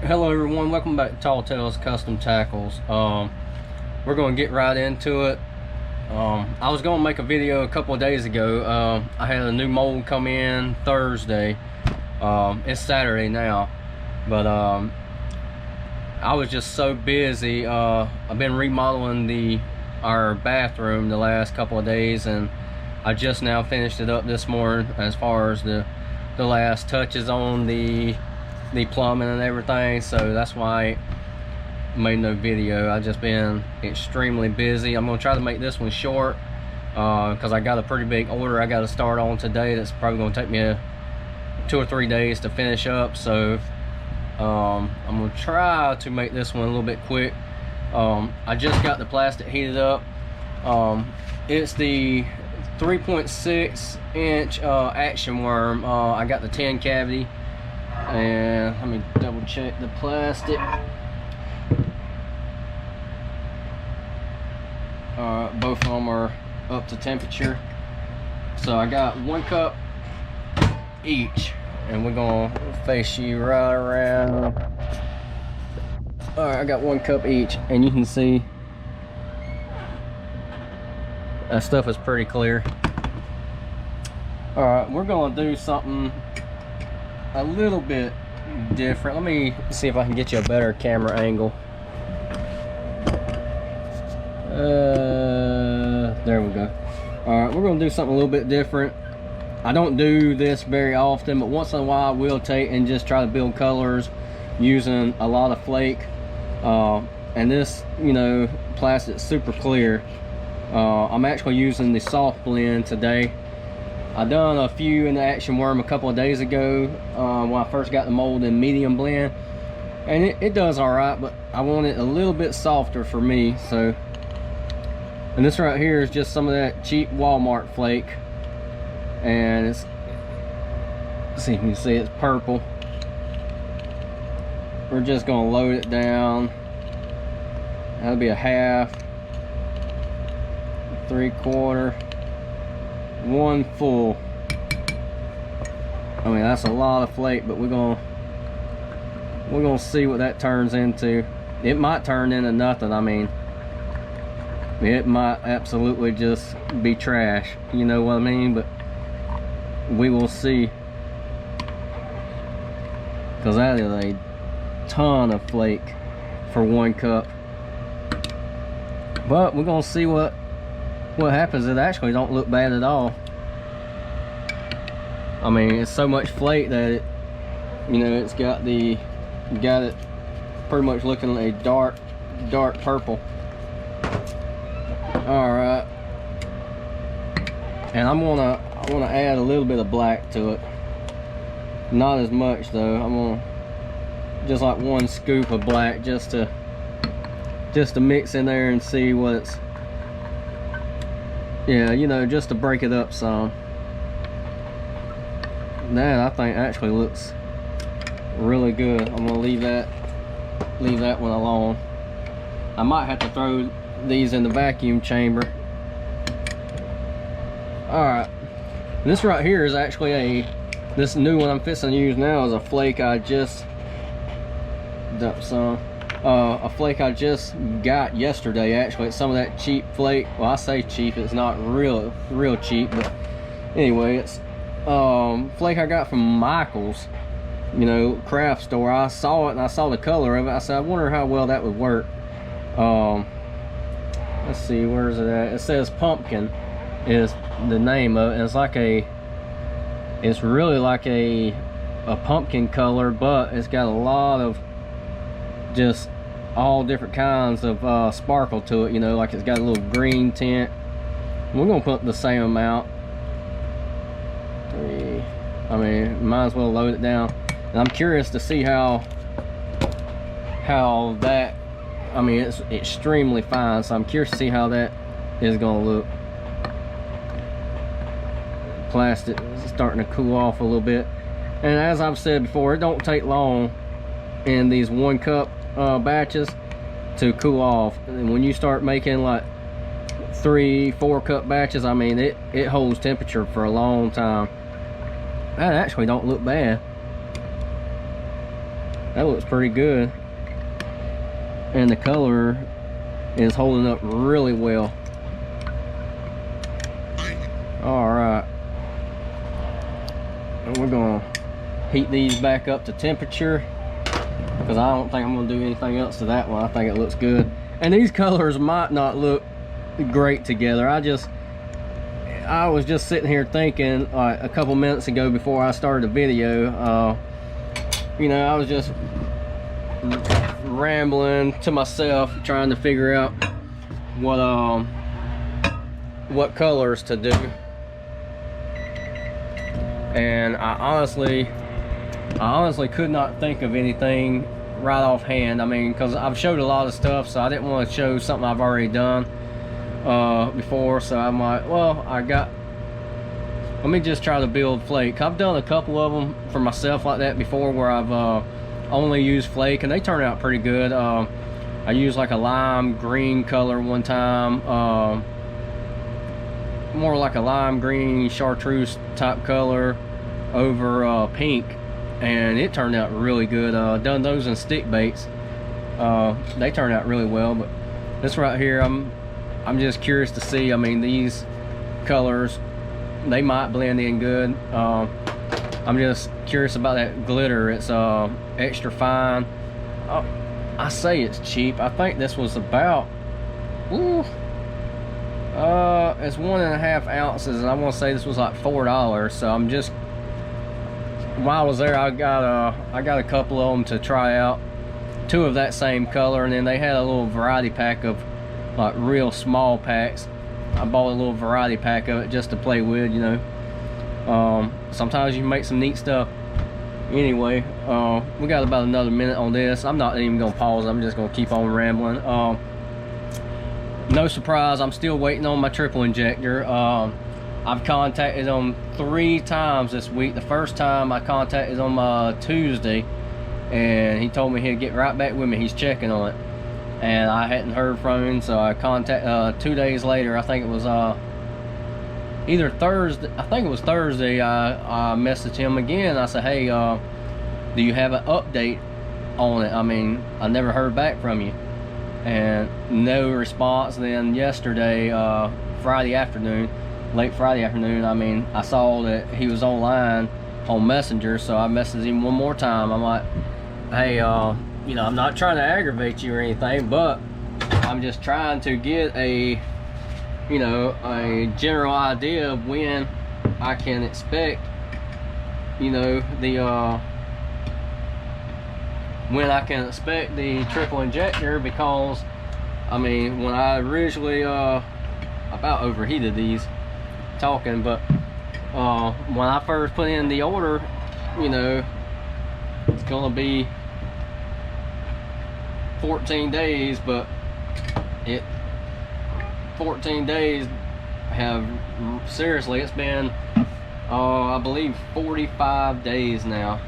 Hello everyone, welcome back to Tall Tales Custom Tackles. We're going to get right into it. I was going to make a video a couple of days ago. I had a new mold come in Thursday. It's Saturday now, but I was just so busy. I've been remodeling our bathroom the last couple of days, and I just now finished it up this morning as far as the last touches on the plumbing and everything, so that's why I made no video. I've just been extremely busy. I'm gonna try to make this one short because I got a pretty big order I got to start on today that's probably gonna take me 2 or 3 days to finish up, so I'm gonna try to make this one a little bit quick. I just got the plastic heated up. It's the 3.6 inch action worm. I got the 10 cavity, and let me double check the plastic. Both of them are up to temperature, so I got 1 cup each, and we're gonna face you right around. All right, I got 1 cup each, and you can see that stuff is pretty clear. All right, we're gonna do something a little bit different. Let me see if I can get you a better camera angle. There we go. All right, we're gonna do something a little bit different. I don't do this very often, but once in a while I will take and just try to build colors using a lot of flake. And this, plastic's super clear. I'm actually using the soft blend today. I done a few in the action worm a couple of days ago when I first got the mold in medium blend, and it does all right, but I want it a little bit softer for me. So, and this right here is just some of that cheap Walmart flake, and it's, see if you can see, it's purple. We're just gonna load it down. That'll be a half, 3/4, 1 full. I mean, that's a lot of flake, but we're gonna see what that turns into. It might turn into nothing. I mean, it might absolutely just be trash, you know what I mean? But we will see, because that is a ton of flake for 1 cup. But we're gonna see what happens. It actually don't look bad at all. I mean, it's so much flake that it, it's got it pretty much looking like a dark purple. All right, and I wanna add a little bit of black to it. Not as much though. I'm gonna just like 1 scoop of black just to mix in there and see what it's, yeah, just to break it up some. That I think actually looks really good. I'm gonna leave that one alone. I might have to throw these in the vacuum chamber. All right, this right here is actually this new one I'm fixing to use now is a flake I just dumped some. A flake I just got yesterday. Actually, it's some of that cheap flake. Well, I say cheap, it's not real cheap, but anyway, it's flake I got from Michael's, craft store. I saw it and I saw the color of it. I said, I wonder how well that would work. Let's see, where is it at? It says pumpkin is the name of it, and it's really like a pumpkin color, but it's got a lot of just all different kinds of sparkle to it, like it's got a little green tint. We're gonna put the same amount. 3, I mean, might as well load it down. And I'm curious to see how that, I mean, it's extremely fine, so I'm curious to see how that is gonna look. Plastic is starting to cool off a little bit, and as I've said before, it don't take long in these 1 cup batches to cool off. And when you start making like 3-4 cup batches, I mean, it holds temperature for a long time. That actually don't look bad. That looks pretty good, and the color is holding up really well. All right, and we're gonna heat these back up to temperature, because I don't think I'm gonna do anything else to that one. I think it looks good, and these colors might not look great together. I was just sitting here thinking, like, a couple minutes ago before I started the video, you know, I was just rambling to myself trying to figure out what colors to do, and I honestly could not think of anything right offhand. I mean, because I've showed a lot of stuff, so I didn't want to show something I've already done before. So I'm like, well, let me just try to build flake. I've done a couple of them for myself like that before, where I've only used flake, and they turn out pretty good. I used like a lime green color one time, more like a lime green chartreuse type color over pink, and it turned out really good. Done those in stick baits. They turned out really well. But this right here, I'm just curious to see. I mean, these colors, they might blend in good. I'm just curious about that glitter. It's extra fine. I say it's cheap. I think this was about, it's 1.5 ounces, and I want to say this was like $4. So I'm just, while I was there, I got a couple of them to try out, 2 of that same color, and then they had a little variety pack of like real small packs. I bought a little variety pack of it just to play with, you know. Sometimes you can make some neat stuff. Anyway, we got about another minute on this. I'm not even gonna pause. I'm just gonna keep on rambling. No surprise, I'm still waiting on my triple injector. I've contacted him 3 times this week. The first time I contacted him Tuesday, and he told me he'd get right back with me. He's checking on it, and I hadn't heard from him. So I contacted 2 days later. I think it was either Thursday. I think it was Thursday. I messaged him again. I said, hey, do you have an update on it? I mean, I never heard back from you, and no response. Then yesterday, Friday afternoon, late Friday afternoon, I mean, I saw that he was online on Messenger, so I messaged him one more time. I'm like, hey, you know, I'm not trying to aggravate you or anything, but I'm just trying to get a, you know, a general idea of when I can expect, you know, the when I can expect the triple injector, because I mean, when I originally about overheated these talking, but when I first put in the order, you know, it's gonna be 14 days, but 14 days have, seriously, it's been I believe 45 days now,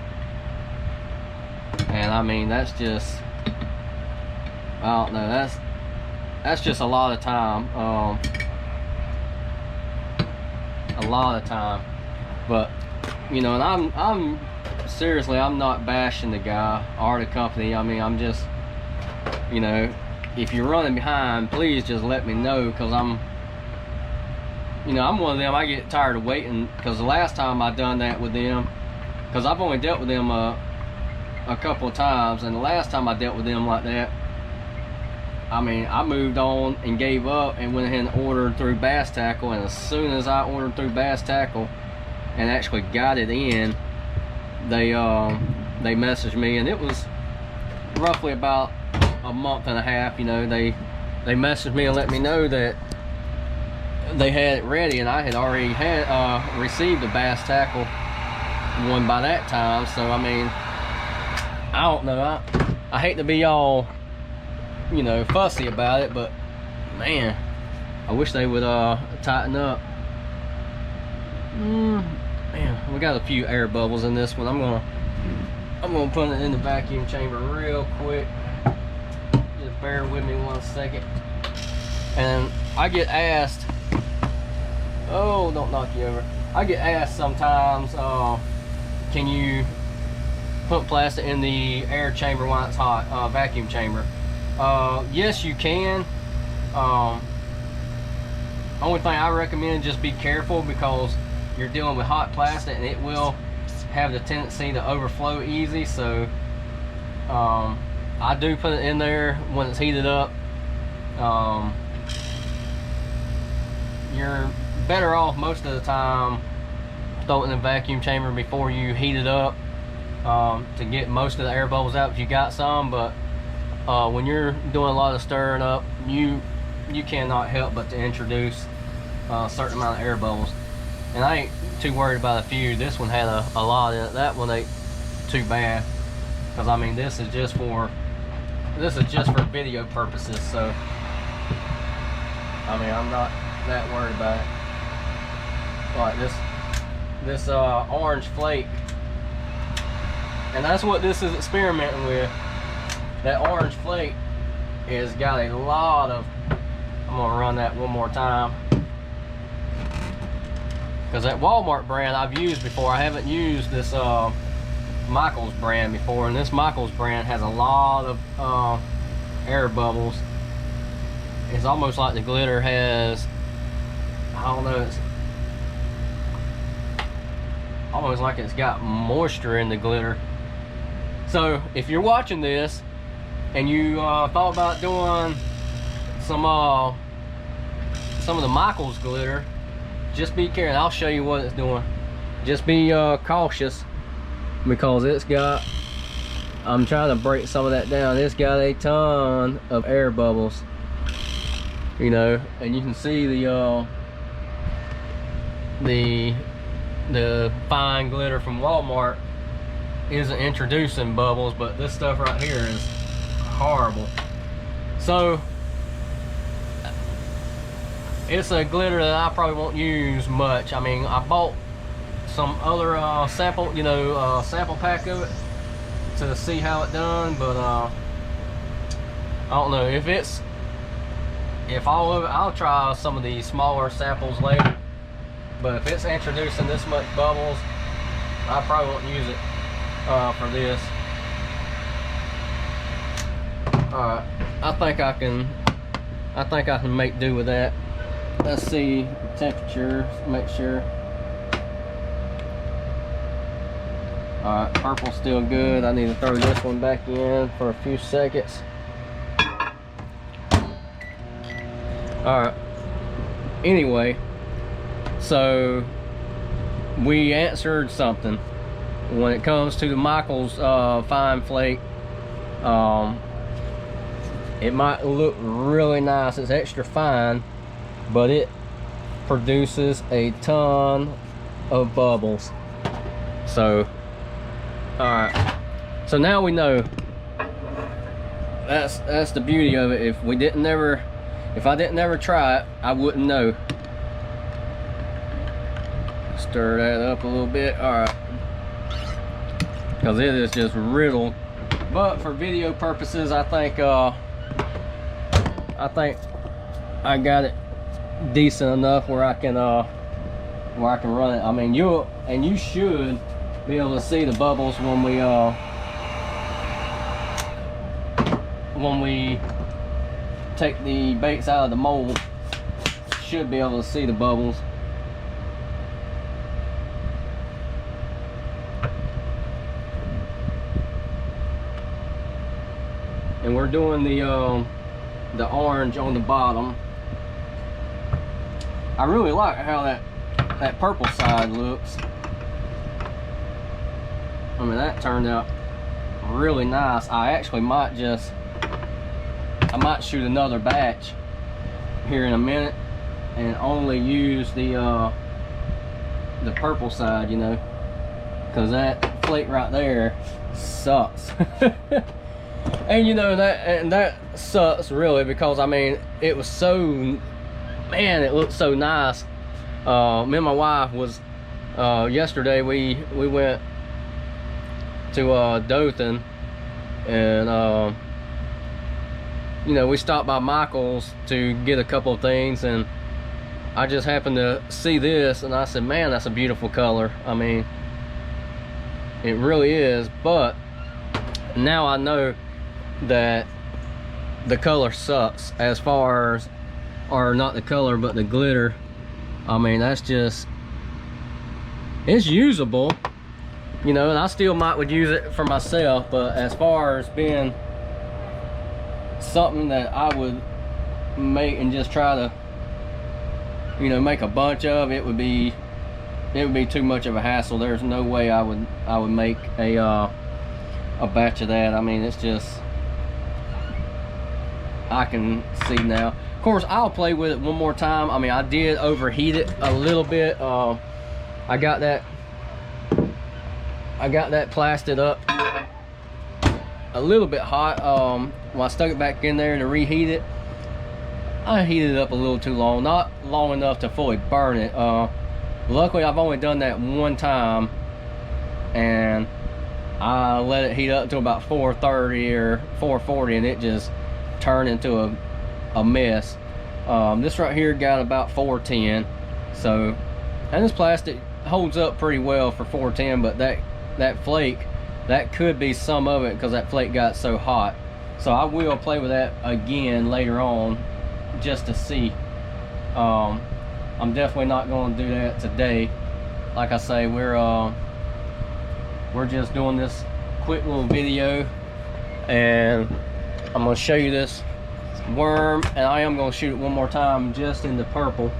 and I mean, that's just, I don't know, that's just a lot of time, a lot of time. But you know, and I'm seriously, I'm not bashing the guy or the company. I mean, I'm just, you know, if you're running behind, please just let me know, because I'm, you know, I'm one of them, I get tired of waiting, because the last time I done that with them, because I've only dealt with them a couple of times, and the last time I dealt with them like that, I mean, I moved on and gave up and went ahead and ordered through Bass Tackle, and as soon as I ordered through Bass Tackle and actually got it in, they messaged me, and it was roughly about a month and a half. You know, they messaged me and let me know that they had it ready, and I had already had received a Bass Tackle one by that time. So I mean, I don't know, I hate to be all, you know, fussy about it, but man, I wish they would tighten up. Man, we got a few air bubbles in this one. I'm gonna put it in the vacuum chamber real quick. Just bear with me 1 second. And I get asked, oh, don't knock you over, I get asked sometimes, can you put plastic in the air chamber while it's hot, vacuum chamber. Yes, you can. Only thing I recommend, just be careful, because you're dealing with hot plastic and it will have the tendency to overflow easy. So I do put it in there when it's heated up. You're better off most of the time throw it in the vacuum chamber before you heat it up, to get most of the air bubbles out if you got some. But when you're doing a lot of stirring up, you cannot help but to introduce a certain amount of air bubbles. And I ain't too worried about a few. This one had a lot in it. That one ain't too bad, because I mean this is just for video purposes. So I mean, I'm not that worried about it. Like this orange flake, and that's what this is experimenting with. That orange flake has got a lot of, I'm gonna run that one more time, because that Walmart brand I've used before. I haven't used this Michaels brand before, and this Michaels brand has a lot of air bubbles. It's almost like the glitter has, I don't know, it's almost like it's got moisture in the glitter. So if you're watching this and you thought about doing some of the Michaels glitter, just be careful. I'll show you what it's doing. Just be cautious, because it's got, I'm trying to break some of that down, it's got a ton of air bubbles, you know. And you can see the fine glitter from Walmart isn't introducing bubbles, but this stuff right here is horrible. So it's a glitter that I probably won't use much. I mean, I bought some other sample, you know, sample pack of it to see how it done, but I don't know if all of it. I'll try some of these smaller samples later, but if it's introducing this much bubbles, I probably won't use it for this. Alright, I think I can make do with that. Let's see the temperature, make sure. Alright, purple's still good. I need to throw this one back in for a few seconds. Alright, anyway, so we answered something when it comes to the Michaels fine flake. It might look really nice, it's extra fine, but it produces a ton of bubbles. So alright, so now we know. That's the beauty of it. If I didn't never try it, I wouldn't know. Stir that up a little bit. Alright, because it is just riddled. But for video purposes, I think I got it decent enough where I can run it. I mean, you should be able to see the bubbles when we take the baits out of the mold. Should be able to see the bubbles. And we're doing the orange on the bottom. I really like how that purple side looks. I mean, that turned out really nice. I actually might shoot another batch here in a minute and only use the purple side, you know, because that flake right there sucks. And you know, that sucks really, because I mean, it was so, man, it looked so nice. Me and my wife was yesterday we went to Dothan, and you know, we stopped by Michael's to get a couple of things, and I just happened to see this and I said, man, that's a beautiful color. I mean, It really is. But now I know that the color sucks, as far as, or not the color but the glitter. I mean, that's just, it's usable, you know, and I still would use it for myself, but as far as being something that I would make and just try to, you know, make a bunch of, it would be too much of a hassle. There's no way I would make a batch of that. I mean, it's just, I can see now. Of course, I'll play with it one more time. I mean, I did overheat it a little bit. I got that plastered up a little bit hot. When I stuck it back in there to reheat it, I heated it up a little too long, not long enough to fully burn it. Luckily, I've only done that one time, and I let it heat up to about 430 or 440, and it just turned into a mess. This right here got about 410, so, and this plastic holds up pretty well for 410, but that flake, that could be some of it because that flake got so hot. So I will play with that again later on just to see. I'm definitely not going to do that today. Like I say, we're just doing this quick little video, and I'm going to show you this worm, and I am going to shoot it one more time just in the purple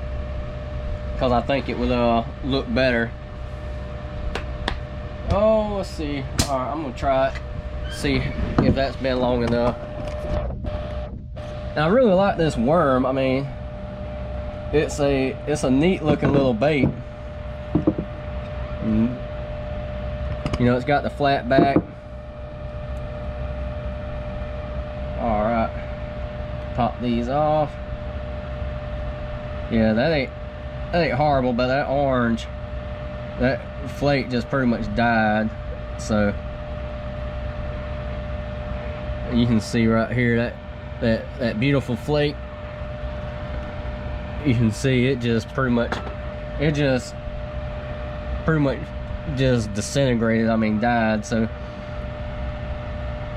because I think it would look better. Oh, let's see. All right, I'm going to try it, see if that's been long enough. And I really like this worm. I mean, it's a neat looking little bait. You know, it's got the flat back. All right, pop these off. Yeah, that ain't horrible, but that orange, that flake just pretty much died. So you can see right here that beautiful flake. You can see it just pretty much just disintegrated. I mean, died. So,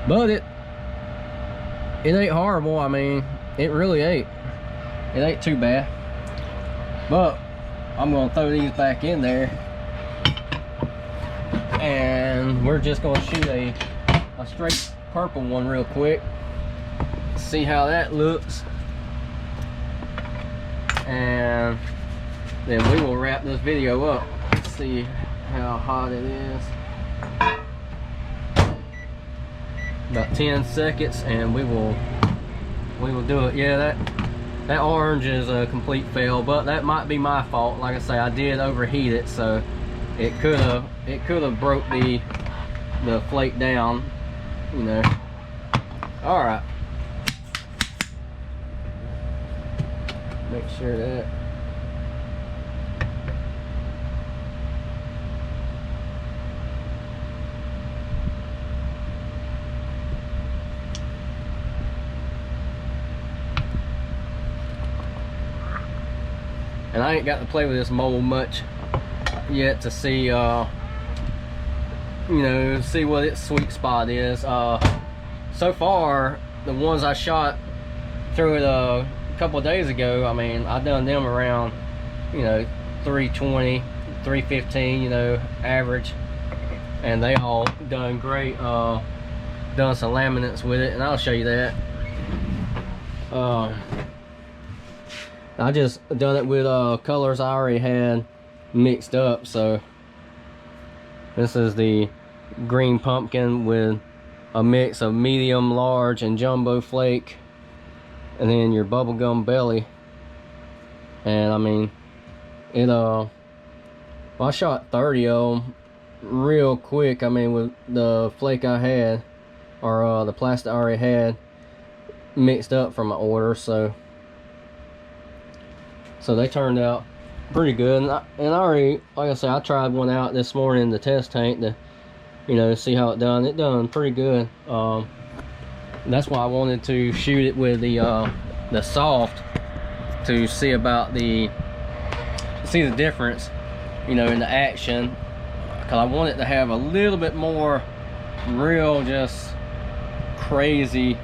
but it ain't horrible. I mean, it really ain't. It ain't too bad. But I'm gonna throw these back in there, and we're just gonna shoot a straight purple one real quick. See how that looks, and then we will wrap this video up. Let's see how hot it is. About 10 seconds, and we will do it. Yeah, that orange is a complete fail, but that might be my fault. Like I say, I did overheat it, so it could have broke the flake down, you know. All right, make sure that and I ain't got to play with this mold much yet to see you know, see what its sweet spot is. So far, the ones I shot through it a couple of days ago, I mean, I done them around, you know, 320, 315, you know, average, and they all done great. Done some laminates with it, and I'll show you that. I just done it with colors I already had mixed up. So this is the green pumpkin with a mix of medium, large, and jumbo flake, and then your bubblegum belly. And I mean, it well, I shot 30 of them real quick. I mean, with the flake I had, or the plastic I already had mixed up from my order, so they turned out pretty good. And I already, like I said, I tried one out this morning in the test tank to, you know, see how it done. It done pretty good. That's why I wanted to shoot it with the soft, to see about the difference, you know, in the action, because I want it to have a little bit more real, just crazy,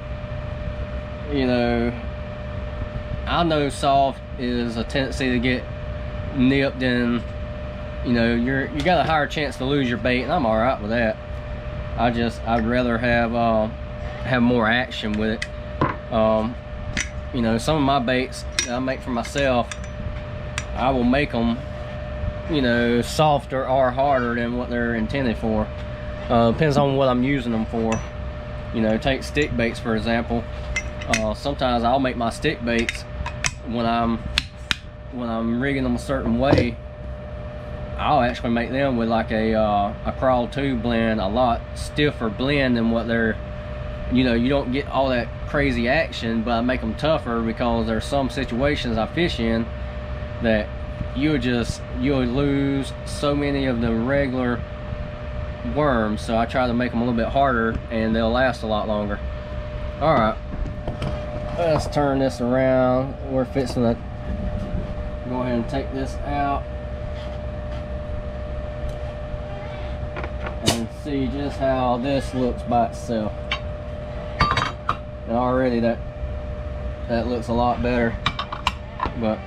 you know. I know soft is a tendency to get nipped, and you know, you got a higher chance to lose your bait, and I'm all right with that. I'd rather have more action with it. You know, some of my baits that I make for myself, I will make them, you know, softer or harder than what they're intended for. Depends on what I'm using them for. You know, take stick baits for example. Sometimes I'll make my stick baits when I'm rigging them a certain way. I'll actually make them with like a crawl tube blend, a lot stiffer blend than what they're, you know, you don't get all that crazy action, but I make them tougher because there's some situations I fish in that you'll lose so many of the regular worms, so I try to make them a little bit harder and they'll last a lot longer. All right, let's turn this around. We're fixing to go ahead and take this out and see just how this looks by itself. And already that looks a lot better, but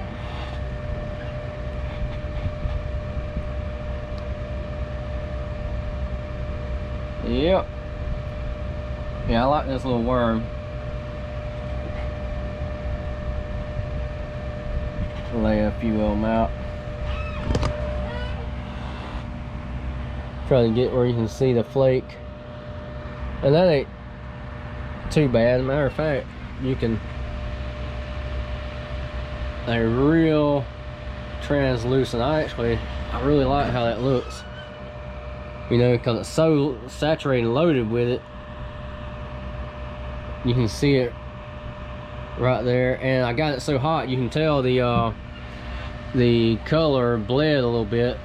yep, yeah, I like this little worm. Lay a few of them out. Try to get where you can see the flake, and that ain't too bad. Matter of fact, you can, a real translucent. I really like how that looks, you know, because it's so saturated and loaded with it. You can see it right there, and I got it so hot you can tell the color bled a little bit,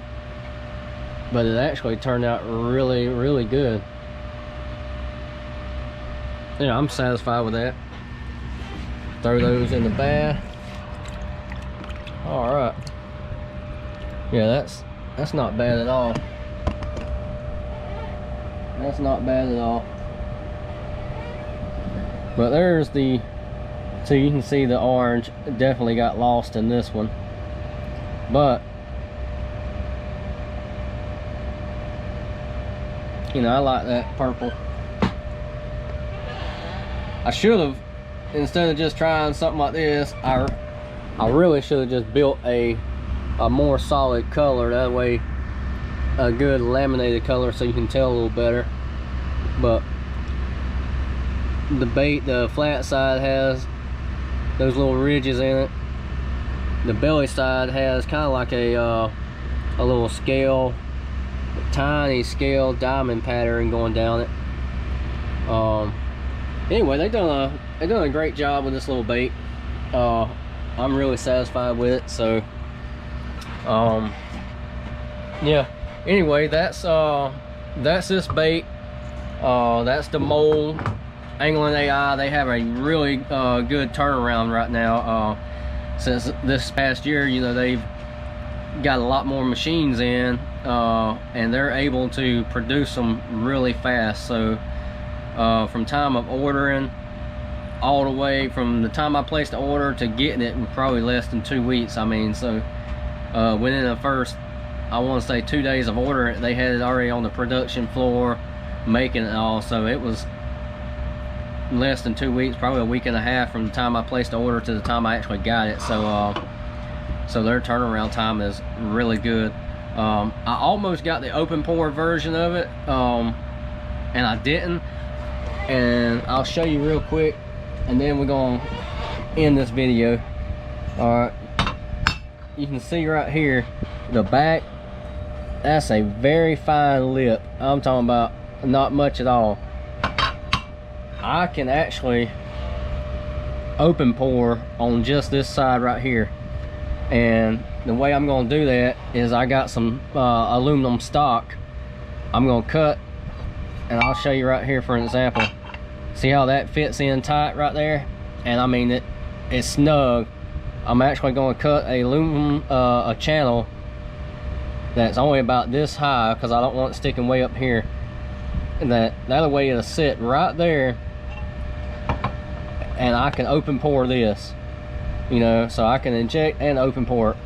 but it actually turned out really, really good. Yeah, I'm satisfied with that. Throw those in the bath. All right. Yeah, that's not bad at all. That's not bad at all. But there's the, so you can see the orange definitely got lost in this one. But you know, I like that purple. I should have, instead of just trying something like this, I really should have just built a more solid color. That way, a good laminated color, so you can tell a little better. But the bait, the flat side has those little ridges in it. The belly side has kind of like a little scale, tiny scale diamond pattern going down it. Anyway, they've done a great job with this little bait. I'm really satisfied with it. So yeah, anyway, that's this bait. That's the Mold Angling AI. They have a really good turnaround right now. Since this past year, you know, they've got a lot more machines in, and they're able to produce them really fast. So from time of ordering, all the way from the time I placed the order to getting it in probably less than 2 weeks. I mean, so within the first, I want to say 2 days of ordering it, they had it already on the production floor making it all. So it was less than 2 weeks, probably a week and a half from the time I placed the order to the time I actually got it. So so their turnaround time is really good. I almost got the open pour version of it, and I didn't, and I'll show you real quick, and then we're gonna end this video. All right, you can see right here the back, that's a very fine lip. I'm talking about not much at all. I can actually open pour on just this side right here, and the way I'm going to do that is I got some aluminum stock. I'm going to cut, and I'll show you right here for an example. See how that fits in tight right there? And I mean, it's snug. I'm actually going to cut a aluminum a channel that's only about this high, because I don't want it sticking way up here. And that way it'll sit right there, and I can open pour this, you know, so I can inject and open pour it.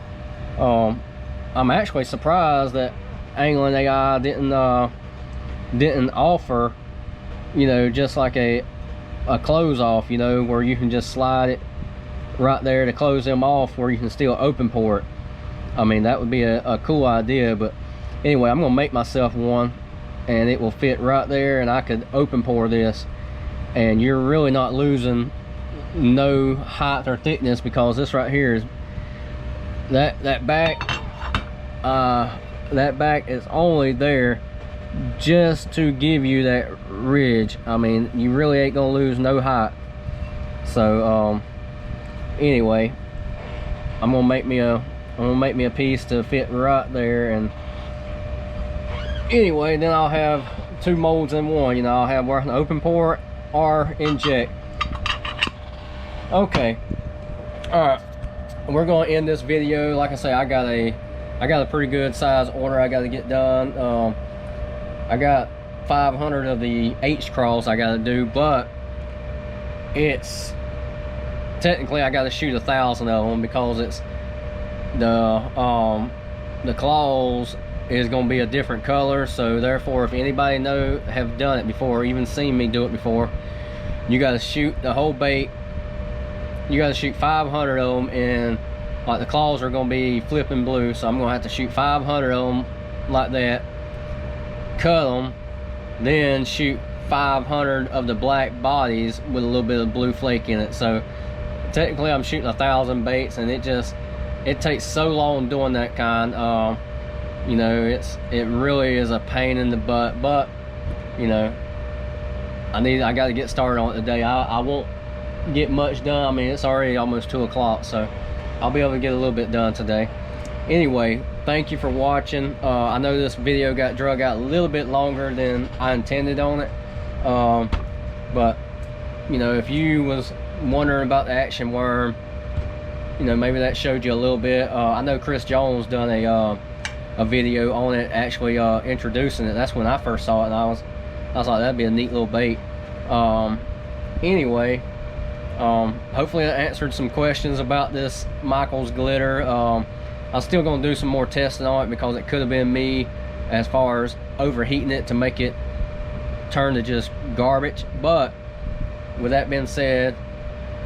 I'm actually surprised that Angling AI didn't offer, you know, just like a close off, you know, where you can just slide it right there to close them off, where you can still open pour it. I mean, that would be a cool idea. But anyway, I'm gonna make myself one, and it will fit right there, and I could open pour this, and you're really not losing no height or thickness, because this right here is that back is only there just to give you that ridge. I mean, you really ain't gonna lose no height. So anyway, I'm gonna make me a piece to fit right there. And anyway, then I'll have two molds in one. You know, I'll have where I can open pour or inject. Okay, all right, we're gonna end this video. Like I say, I got a pretty good size order I got to get done. I got 500 of the H cross I got to do, but it's technically I got to shoot 1,000 of them, because it's the claws is going to be a different color. So therefore, if anybody have done it before, or even seen me do it before, you got to shoot the whole bait. You got to shoot 500 of them, and like the claws are going to be flipping blue, so I'm going to have to shoot 500 of them like that, cut them, then shoot 500 of the black bodies with a little bit of blue flake in it. So technically I'm shooting 1,000 baits, and it takes so long doing that kind. You know, it really is a pain in the butt, but you know, I got to get started on it today. I won't get much done. I mean, it's already almost 2 o'clock, so I'll be able to get a little bit done today. Anyway, thank you for watching. I know this video got drug out a little bit longer than I intended on it, but you know, if you was wondering about the action worm, you know, maybe that showed you a little bit. I know Chris Jones done a video on it, actually introducing it. That's when I first saw it, and I was like, that'd be a neat little bait. Anyway, hopefully I answered some questions about this Michael's glitter. I'm still going to do some more testing on it, because it could have been me as far as overheating it to make it turn to just garbage. But with that being said,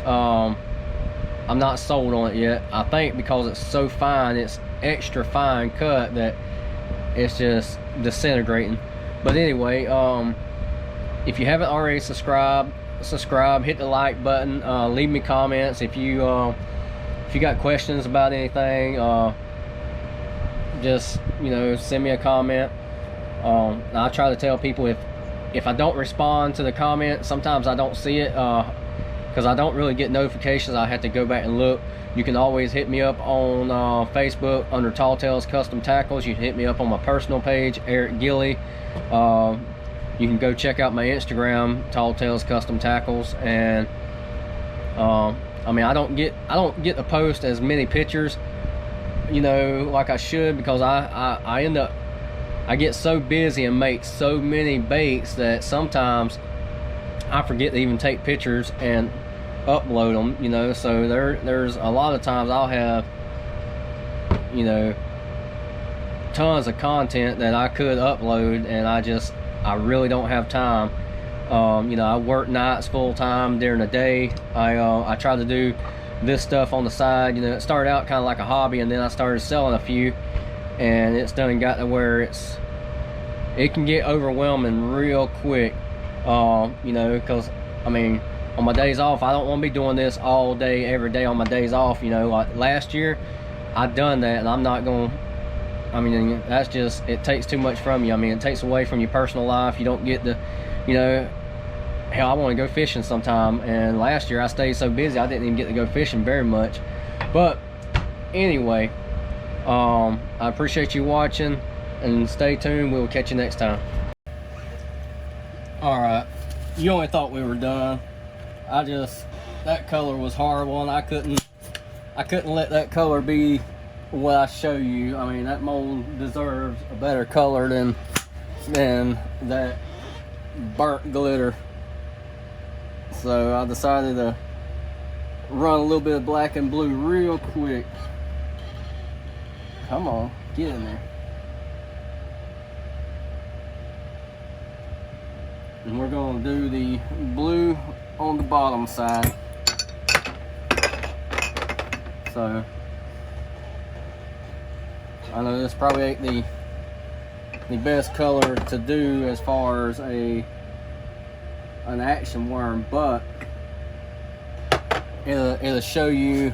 I'm not sold on it yet. I think because it's so fine, it's extra fine cut, that it's just disintegrating. But anyway, if you haven't already subscribe, hit the like button, leave me comments if you got questions about anything. Just, you know, send me a comment. I try to tell people, if I don't respond to the comment, sometimes I don't see it, because I don't really get notifications. I have to go back and look. You can always hit me up on Facebook under Tall Tales Custom Tackles. You can hit me up on my personal page, Eric Gilly. You can go check out my Instagram, Tall Tales Custom Tackles. And I mean, I don't get to post as many pictures, you know, like I should, because I get so busy and make so many baits that sometimes I forget to even take pictures and upload them, you know. So there's a lot of times I'll have, you know, tons of content that I could upload, and I really don't have time. You know, I work nights full time during the day. I try to do this stuff on the side. You know, it started out kind of like a hobby, and then I started selling a few, and it's done got to where it can get overwhelming real quick. You know, because I mean, on my days off, I don't want to be doing this all day every day on my days off. You know, like last year I done that, and I'm not going. I mean, that's just, it takes too much from you. I mean, it takes away from your personal life. You don't get to, you know, hell, I want to go fishing sometime, and last year I stayed so busy I didn't even get to go fishing very much. But anyway, I appreciate you watching, and stay tuned. We'll catch you next time. All right, you only thought we were done. That color was horrible, and I couldn't let that color be what I show you. I mean, that mold deserves a better color than that burnt glitter. So I decided to run a little bit of black and blue real quick. Come on, get in there. And we're going to do the blue on the bottom side. So I know this probably ain't the best color to do as far as an action worm, but it'll show you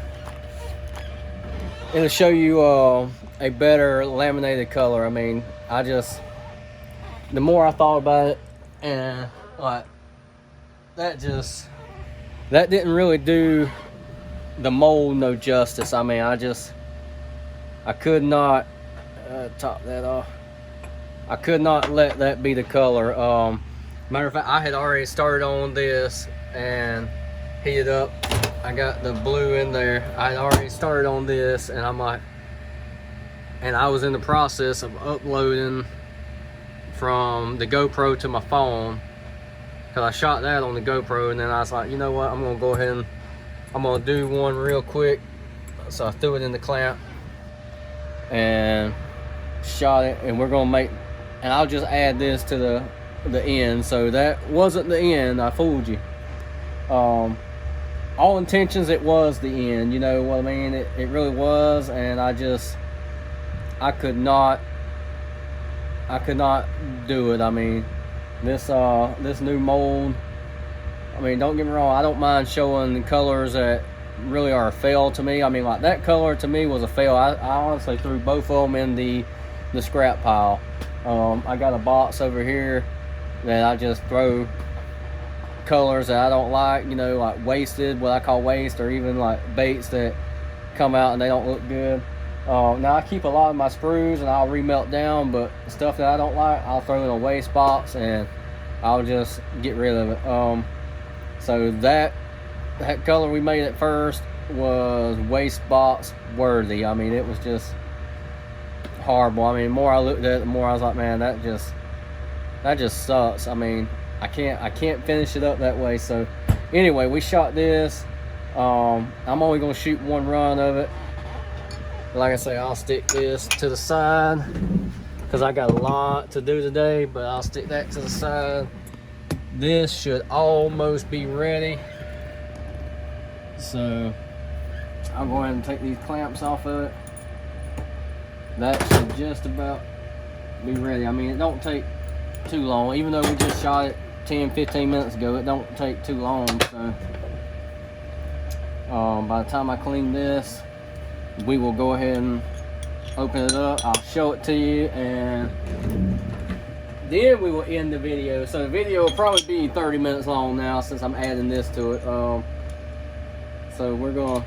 a better laminated color. I mean, the more I thought about it, and like that didn't really do the mold no justice. I mean, I could not top that off. I could not let that be the color. Matter of fact, I had already started on this and heated up. I got the blue in there. I had already started on this, and and I was in the process of uploading from the GoPro to my phone, because I shot that on the GoPro, and then I was like, you know what, I'm gonna go ahead and I'm gonna do one real quick. So I threw it in the clamp and shot it, and we're gonna make, and I'll just add this to the end. So that wasn't the end, I fooled you. All intentions, it was the end, you know what I mean? It really was, and I could not do it. I mean, this new mold, I mean, don't get me wrong, I don't mind showing colors that really are a fail to me. I mean, like that color to me was a fail. I honestly threw both of them in the scrap pile. I got a box over here that I just throw colors that I don't like, you know, like wasted, what I call waste, or even like baits that come out and they don't look good. Now I keep a lot of my screws and I'll remelt down, but stuff that I don't like, I'll throw in a waste box and I'll just get rid of it. So that color we made at first was waste box worthy. I mean, it was just horrible. I mean, the more I looked at it, the more I was like, man, that just sucks. I mean, I can't finish it up that way. So anyway, we shot this. I'm only gonna shoot one run of it. Like I say, I'll stick this to the side because I got a lot to do today, but I'll stick that to the side. This should almost be ready. So I'll go ahead and take these clamps off of it. That should just about be ready. I mean, it don't take too long, even though we just shot it 10-15 minutes ago. It don't take too long. So by the time I clean this, we will go ahead and open it up. I'll show it to you, and then we will end the video. So the video will probably be 30 minutes long now since I'm adding this to it. So we're gonna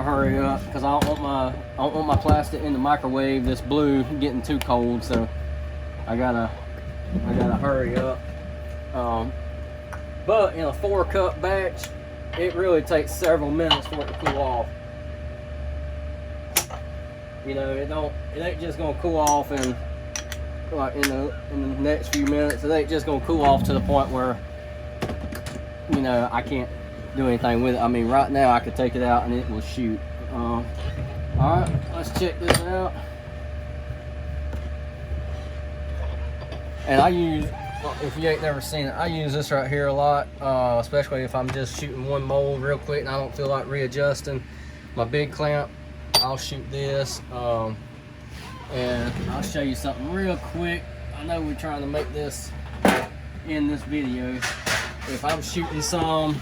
hurry up because I don't want my plastic in the microwave, this blue, getting too cold. So I gotta hurry up. But in a 4-cup batch, it really takes several minutes for it to cool off. You know, it ain't just gonna cool off in like in the next few minutes. It ain't just gonna cool off to the point where, you know, I can't do anything with it. I mean, right now I could take it out and it will shoot. All right, let's check this out. And I use, if you ain't never seen it, I use this right here a lot, especially if I'm just shooting one mold real quick and I don't feel like readjusting my big clamp. I'll shoot this, and I'll show you something real quick. I know we're trying to make this in this video. If I'm shooting some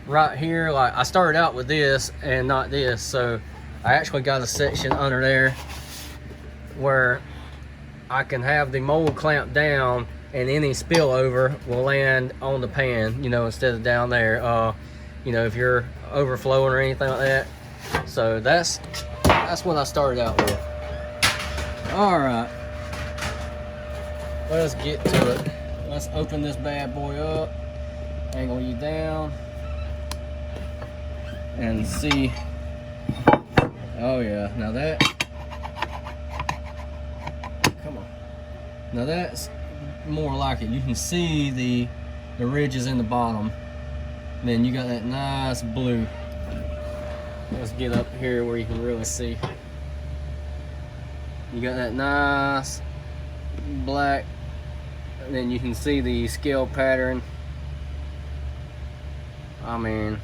right here, like I started out with this and not this, so I actually got a section under there where I can have the mold clamped down and any spillover will land on the pan, you know, instead of down there, you know, if you're overflowing or anything like that. So that's what I started out with. All right, let's get to it. Let's open this bad boy up, angle you down, and see Oh yeah, now that, come on. Now that's more like it. You can see the ridges in the bottom. Then you got that nice blue. Let's get up here where you can really see. You got that nice black, and then you can see the scale pattern. I mean,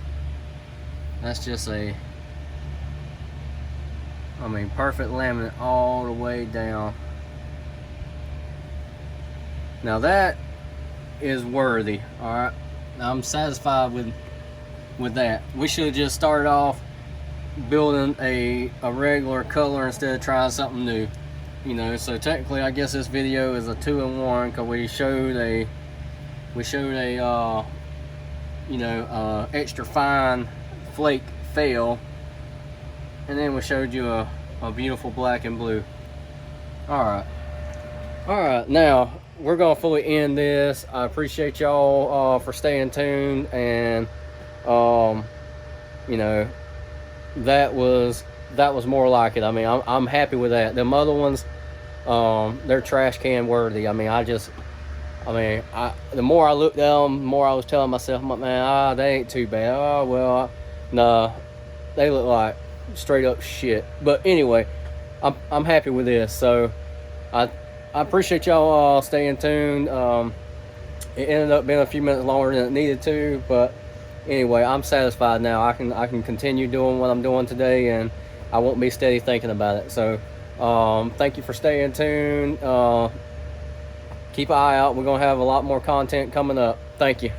that's just a, perfect laminate all the way down. Now that is worthy. All right, I'm satisfied with that. We should have just started off building a regular color instead of trying something new. You know, so technically I guess this video is a 2-in-1 because we showed a extra fine flake fail, and then we showed you a beautiful black and blue. All right, now we're gonna fully end this. I appreciate y'all for staying tuned, and you know, that was more like it. I mean, I'm happy with that. Them other ones, they're trash can worthy. I mean, the more I looked at them, the more I was telling myself, man, they ain't too bad. Oh well, nah, they look like straight up shit. But anyway, I'm happy with this. So I appreciate y'all staying tuned. It ended up being a few minutes longer than it needed to, but anyway, I'm satisfied now. I can continue doing what I'm doing today, and I won't be steady thinking about it. So thank you for staying tuned. Keep an eye out. We're gonna have a lot more content coming up. Thank you.